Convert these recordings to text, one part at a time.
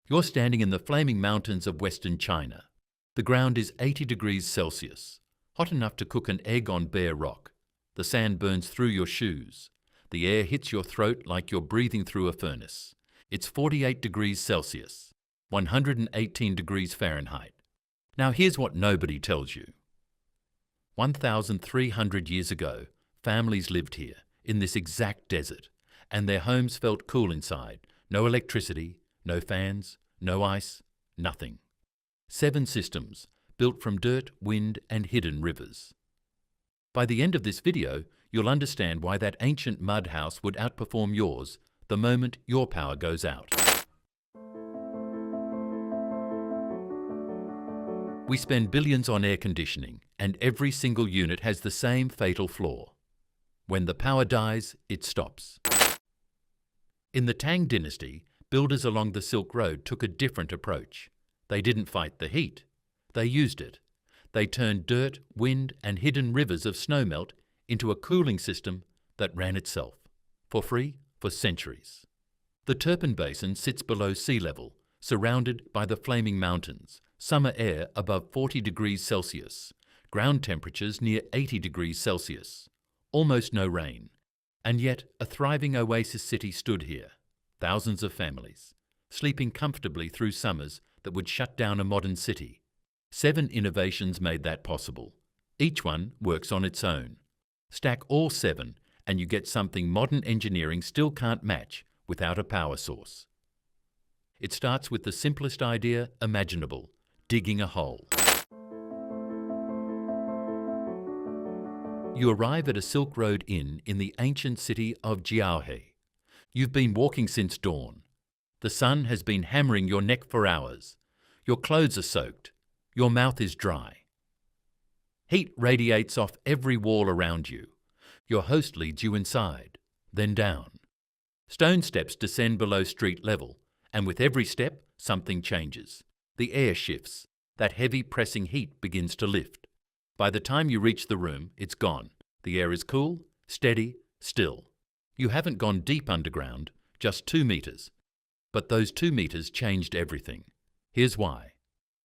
You're standing in the flaming mountains of western China. The ground is 80 degrees Celsius, hot enough to cook an egg on bare rock. The sand burns through your shoes. The air hits your throat like you're breathing through a furnace. It's 48 degrees Celsius, 118 degrees Fahrenheit. Now here's what nobody tells you. 1,300 years ago, families lived here, in this exact desert, and their homes felt cool inside. No electricity, no fans, no ice, nothing. 7 systems, built from dirt, wind, and hidden rivers. By the end of this video, you'll understand why that ancient mud house would outperform yours the moment your power goes out. We spend billions on air conditioning, and every single unit has the same fatal flaw. When the power dies, it stops. In the Tang dynasty, builders along the Silk Road took a different approach. They didn't fight the heat. They used it. They turned dirt, wind, and hidden rivers of snowmelt into a cooling system that ran itself, for free, for centuries. The Turpan Basin sits below sea level, surrounded by the flaming mountains, summer air above 40 degrees Celsius, ground temperatures near 80 degrees Celsius, almost no rain. And yet a thriving oasis city stood here, thousands of families, sleeping comfortably through summers that would shut down a modern city. 7 innovations made that possible. Each one works on its own. Stack all 7 and you get something modern engineering still can't match without a power source. It starts with the simplest idea imaginable, digging a hole. You arrive at a Silk Road inn in the ancient city of Jiaohe. You've been walking since dawn. The sun has been hammering your neck for hours. Your clothes are soaked. Your mouth is dry. Heat radiates off every wall around you. Your host leads you inside, then down. Stone steps descend below street level, and with every step, something changes. The air shifts. That heavy pressing heat begins to lift. By the time you reach the room, it's gone. The air is cool, steady, still. You haven't gone deep underground, just 2 meters. But those 2 meters changed everything. Here's why.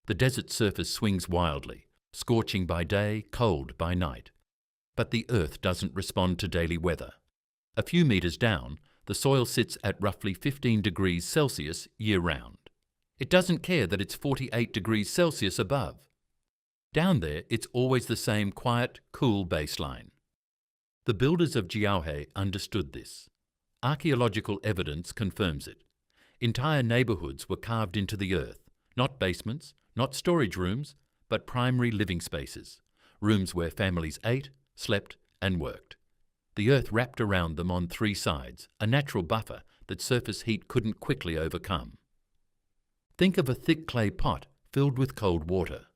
The desert surface swings wildly, scorching by day, cold by night. But the earth doesn't respond to daily weather. A few meters down, the soil sits at roughly 15 degrees Celsius year-round. It doesn't care that it's 48 degrees Celsius above. Down there, it's always the same quiet, cool baseline. The builders of Jiaohe understood this. Archaeological evidence confirms it. Entire neighborhoods were carved into the earth, not basements, not storage rooms, but primary living spaces, rooms where families ate, slept, and worked. The earth wrapped around them on 3 sides, a natural buffer that surface heat couldn't quickly overcome. Think of a thick clay pot filled with cold water.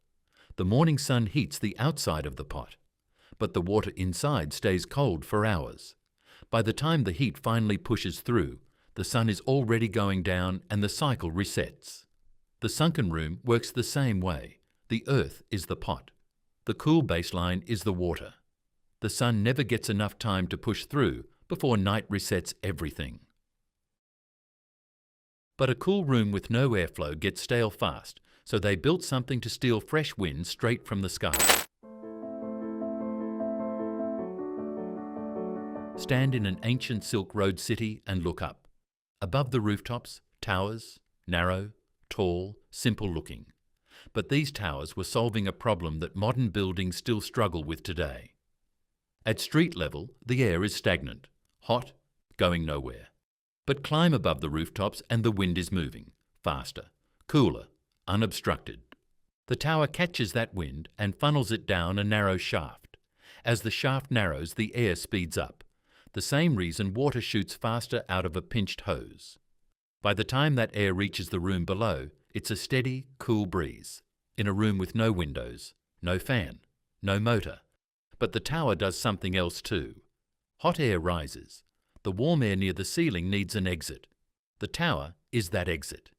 The morning sun heats the outside of the pot, but the water inside stays cold for hours. By the time the heat finally pushes through, the sun is already going down and the cycle resets. The sunken room works the same way. The earth is the pot. The cool baseline is the water. The sun never gets enough time to push through before night resets everything. But a cool room with no airflow gets stale fast, so they built something to steal fresh wind straight from the sky. Stand in an ancient Silk Road city and look up. Above the rooftops, towers, narrow, tall, simple looking. But these towers were solving a problem that modern buildings still struggle with today. At street level, the air is stagnant, hot, going nowhere. But climb above the rooftops and the wind is moving, faster, cooler, unobstructed. The tower catches that wind and funnels it down a narrow shaft. As the shaft narrows, the air speeds up. The same reason water shoots faster out of a pinched hose. By the time that air reaches the room below, it's a steady, cool breeze. In a room with no windows, no fan, no motor. But the tower does something else too. Hot air rises. The warm air near the ceiling needs an exit. The tower is that exit.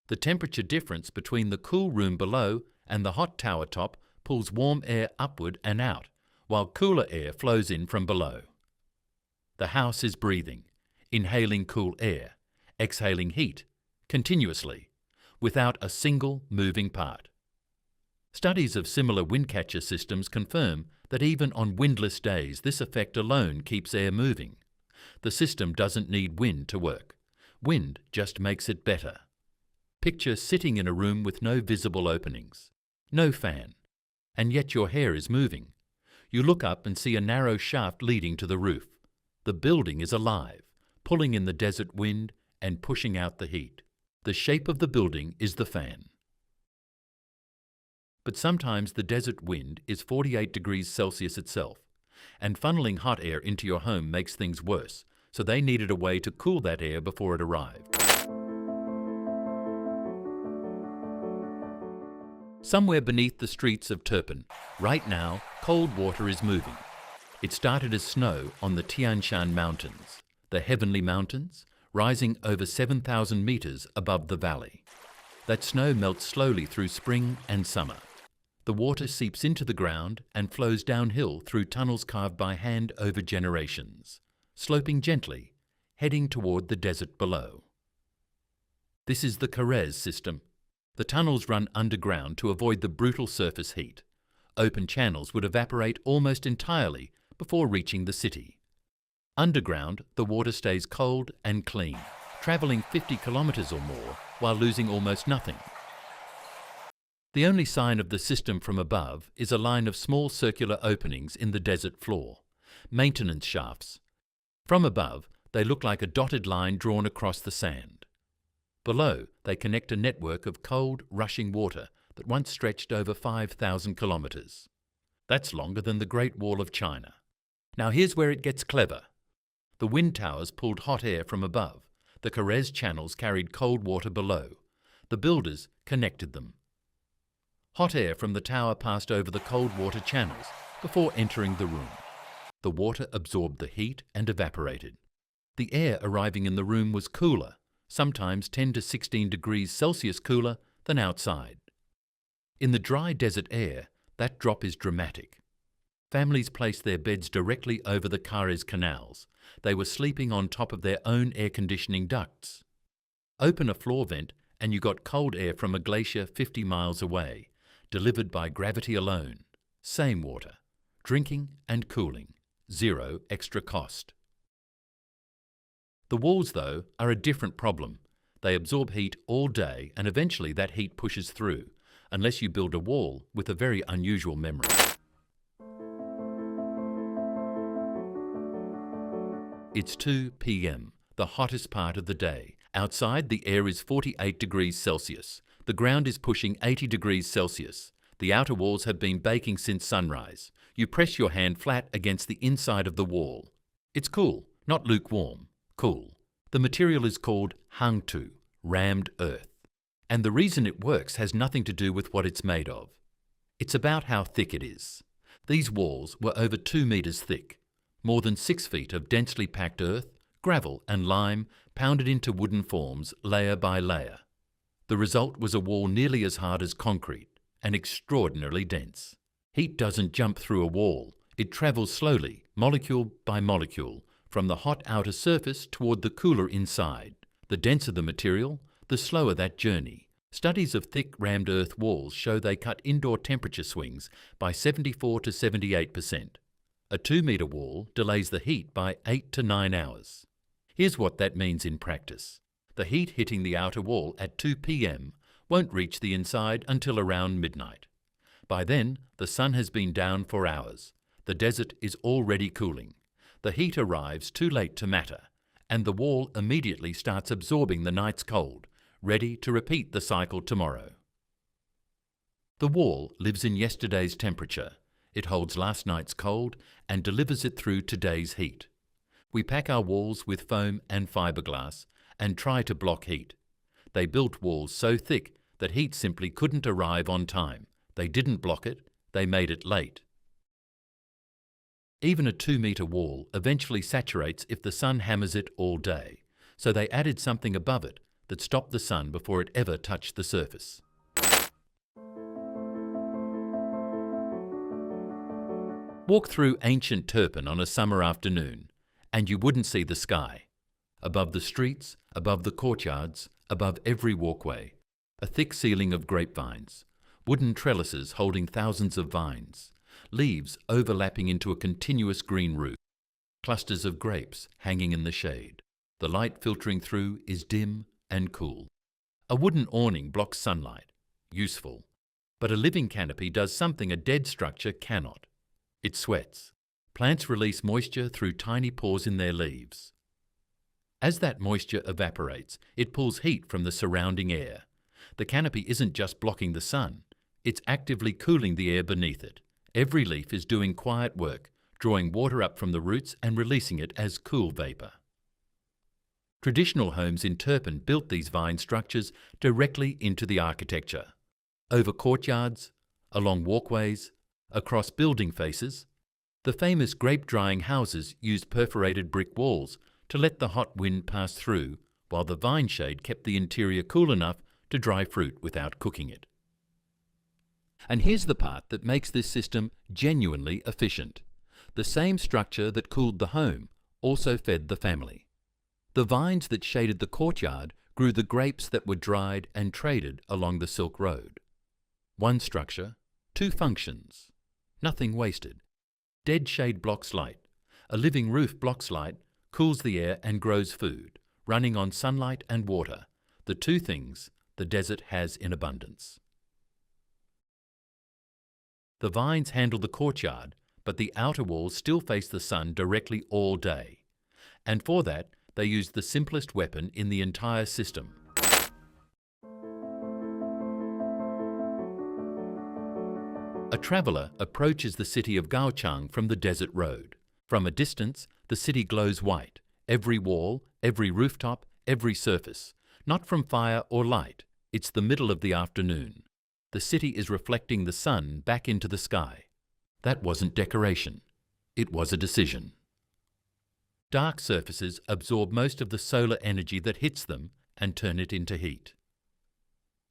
The temperature difference between the cool room below and the hot tower top pulls warm air upward and out, while cooler air flows in from below. The house is breathing, inhaling cool air, exhaling heat, continuously. without a single moving part. Studies of similar windcatcher systems confirm that even on windless days, this effect alone keeps air moving. The system doesn't need wind to work. Wind just makes it better. Picture sitting in a room with no visible openings, no fan, and yet your hair is moving. You look up and see a narrow shaft leading to the roof. The building is alive, pulling in the desert wind and pushing out the heat. The shape of the building is the fan. But sometimes the desert wind is 48 degrees Celsius itself, and funneling hot air into your home makes things worse, so they needed a way to cool that air before it arrived. Somewhere beneath the streets of Turpan, right now, cold water is moving. It started as snow on the Tian Shan Mountains, the Heavenly Mountains, rising over 7,000 meters above the valley. That snow melts slowly through spring and summer. The water seeps into the ground and flows downhill through tunnels carved by hand over generations, sloping gently, heading toward the desert below. This is the Karez system. The tunnels run underground to avoid the brutal surface heat. Open channels would evaporate almost entirely before reaching the city. Underground, the water stays cold and clean, travelling 50 kilometres or more while losing almost nothing. The only sign of the system from above is a line of small circular openings in the desert floor, maintenance shafts. From above, they look like a dotted line drawn across the sand. Below, they connect a network of cold, rushing water that once stretched over 5,000 kilometres. That's longer than the Great Wall of China. Now here's where it gets clever. The wind towers pulled hot air from above. The Karez channels carried cold water below. The builders connected them. Hot air from the tower passed over the cold water channels before entering the room. The water absorbed the heat and evaporated. The air arriving in the room was cooler, sometimes 10 to 16 degrees Celsius cooler than outside. In the dry desert air, that drop is dramatic. Families placed their beds directly over the Karez canals. They were sleeping on top of their own air conditioning ducts. Open a floor vent and you got cold air from a glacier 50 miles away, delivered by gravity alone. Same water, drinking and cooling, zero extra cost. The walls, though, are a different problem. They absorb heat all day and eventually that heat pushes through, unless you build a wall with a very unusual memory. It's 2 p.m., the hottest part of the day. Outside, the air is 48 degrees Celsius. The ground is pushing 80 degrees Celsius. The outer walls have been baking since sunrise. You press your hand flat against the inside of the wall. It's cool, not lukewarm, cool. The material is called Hangtu Rammed Earth. And the reason it works has nothing to do with what it's made of. It's about how thick it is. These walls were over 2 meters thick, more than 6 feet of densely packed earth, gravel and lime pounded into wooden forms layer by layer. The result was a wall nearly as hard as concrete and extraordinarily dense. Heat doesn't jump through a wall. It travels slowly, molecule by molecule, from the hot outer surface toward the cooler inside. The denser the material, the slower that journey. Studies of thick rammed earth walls show they cut indoor temperature swings by 74 to 78%. A 2-meter wall delays the heat by 8 to 9 hours. Here's what that means in practice. The heat hitting the outer wall at 2 p.m. won't reach the inside until around midnight. By then, the sun has been down for hours. The desert is already cooling. The heat arrives too late to matter, and the wall immediately starts absorbing the night's cold, ready to repeat the cycle tomorrow. The wall lives in yesterday's temperature. It holds last night's cold and delivers it through today's heat. We pack our walls with foam and fiberglass and try to block heat. They built walls so thick that heat simply couldn't arrive on time. They didn't block it, they made it late. Even a 2-meter wall eventually saturates if the sun hammers it all day, so they added something above it that stopped the sun before it ever touched the surface. Walk through ancient Turpan on a summer afternoon, and you wouldn't see the sky. Above the streets, above the courtyards, above every walkway, A thick ceiling of grapevines, wooden trellises holding thousands of vines, leaves overlapping into a continuous green roof, clusters of grapes hanging in the shade. The light filtering through is dim and cool. A wooden awning blocks sunlight, useful. But a living canopy does something a dead structure cannot. It sweats. Plants release moisture through tiny pores in their leaves. As that moisture evaporates, it pulls heat from the surrounding air. The canopy isn't just blocking the sun, it's actively cooling the air beneath it. Every leaf is doing quiet work, drawing water up from the roots and releasing it as cool vapour. Traditional homes in Turpan built these vine structures directly into the architecture. Over courtyards, along walkways, across building faces. The famous grape-drying houses used perforated brick walls to let the hot wind pass through, while the vine shade kept the interior cool enough to dry fruit without cooking it. And here's the part that makes this system genuinely efficient. The same structure that cooled the home also fed the family. The vines that shaded the courtyard grew the grapes that were dried and traded along the Silk Road. One structure, two functions. Nothing wasted. Dead shade blocks light. A living roof blocks light, cools the air and grows food, running on sunlight and water, the two things the desert has in abundance. The vines handle the courtyard, but the outer walls still face the sun directly all day. And for that, they use the simplest weapon in the entire system. A traveller approaches the city of Gaochang from the desert road. From a distance, the city glows white, every wall, every rooftop, every surface. Not from fire or light, it's the middle of the afternoon. The city is reflecting the sun back into the sky. That wasn't decoration, it was a decision. Dark surfaces absorb most of the solar energy that hits them and turn it into heat.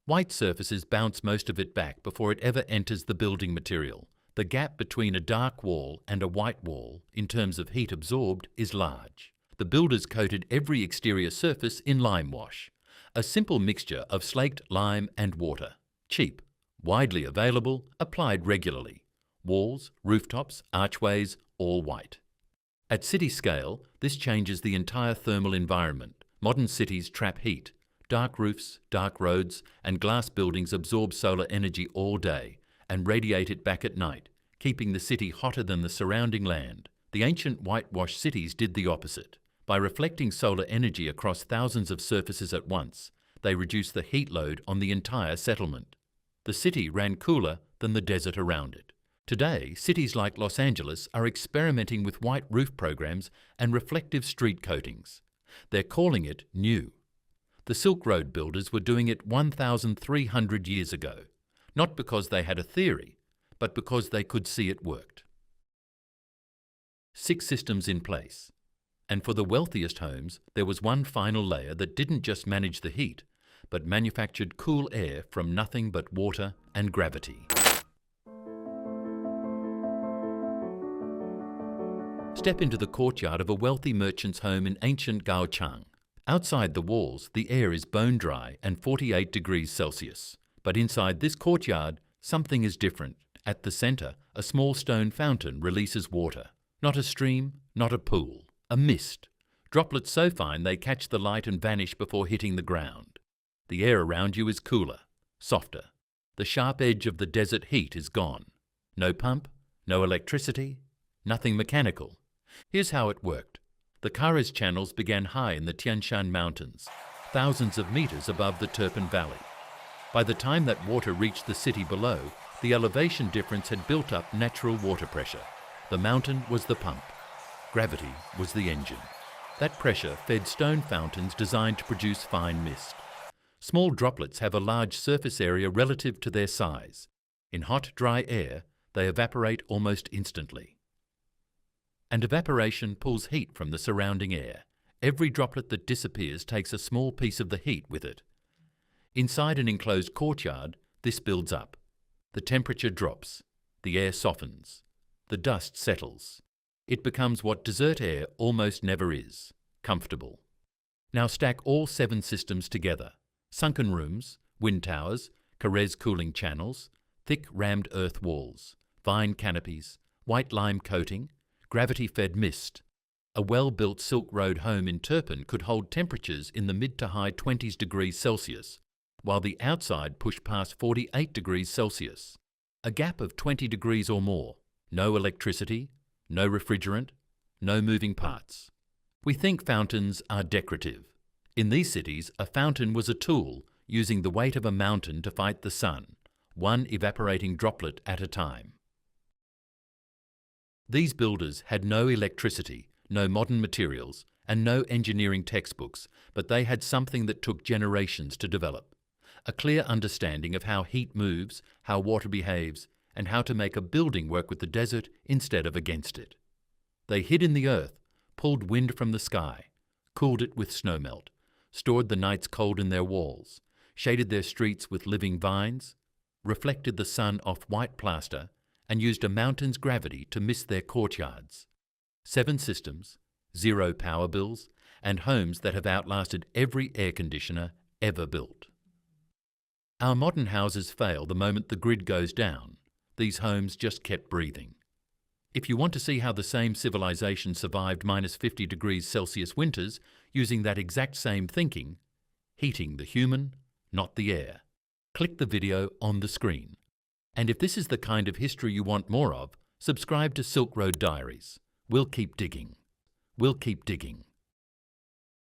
White surfaces bounce most of it back before it ever enters the building material. The gap between a dark wall and a white wall, in terms of heat absorbed, is large. The builders coated every exterior surface in lime wash, a simple mixture of slaked lime and water. Cheap, widely available, applied regularly. Walls, rooftops, archways, all white. At city scale, this changes the entire thermal environment. Modern cities trap heat. Dark roofs, dark roads, and glass buildings absorb solar energy all day and radiate it back at night, keeping the city hotter than the surrounding land. The ancient whitewashed cities did the opposite. By reflecting solar energy across thousands of surfaces at once, they reduced the heat load on the entire settlement. The city ran cooler than the desert around it. Today, cities like Los Angeles are experimenting with white roof programs and reflective street coatings. They're calling it new. The Silk Road builders were doing it 1,300 years ago, not because they had a theory, but because they could see it worked. 6 systems in place. And for the wealthiest homes, there was one final layer that didn't just manage the heat, but manufactured cool air from nothing but water and gravity. Step into the courtyard of a wealthy merchant's home in ancient Gaochang. Outside the walls, the air is bone dry and 48 degrees Celsius. But inside this courtyard, something is different. At the centre, a small stone fountain releases water. Not a stream, not a pool, a mist. Droplets so fine they catch the light and vanish before hitting the ground. The air around you is cooler, softer. The sharp edge of the desert heat is gone. No pump, no electricity, nothing mechanical. Here's how it worked. The Karez channels began high in the Tian Shan Mountains, thousands of metres above the Turpan Valley. By the time that water reached the city below, the elevation difference had built up natural water pressure. The mountain was the pump. Gravity was the engine. That pressure fed stone fountains designed to produce fine mist. Small droplets have a large surface area relative to their size. In hot, dry air, they evaporate almost instantly. And evaporation pulls heat from the surrounding air. Every droplet that disappears takes a small piece of the heat with it. Inside an enclosed courtyard, this builds up. The temperature drops. The air softens. The dust settles. It becomes what desert air almost never is, comfortable. Now stack all 7 systems together. Sunken rooms, Wind towers, Karez Cooling Channels, thick rammed earth walls, vine canopies, white lime coating, gravity-fed mist. A well-built Silk Road home in Turpan could hold temperatures in the mid to high 20s degrees Celsius, while the outside pushed past 48 degrees Celsius. A gap of 20 degrees or more, no electricity, no refrigerant, no moving parts. We think fountains are decorative. In these cities, a fountain was a tool using the weight of a mountain to fight the sun, one evaporating droplet at a time. These builders had no electricity, no modern materials, and no engineering textbooks, but they had something that took generations to develop. A clear understanding of how heat moves, how water behaves, and how to make a building work with the desert instead of against it. They hid in the earth, pulled wind from the sky, cooled it with snowmelt, stored the night's cold in their walls, shaded their streets with living vines, reflected the sun off white plaster, and used a mountain's gravity to mist their courtyards. 7 systems, 0 power bills, and homes that have outlasted every air conditioner ever built. Our modern houses fail the moment the grid goes down. These homes just kept breathing. If you want to see how the same civilization survived minus 50 degrees Celsius winters using that exact same thinking, heating the human, not the air, click the video on the screen. And if this is the kind of history you want more of, subscribe to Silk Road Diaries. We'll keep digging. We'll keep digging.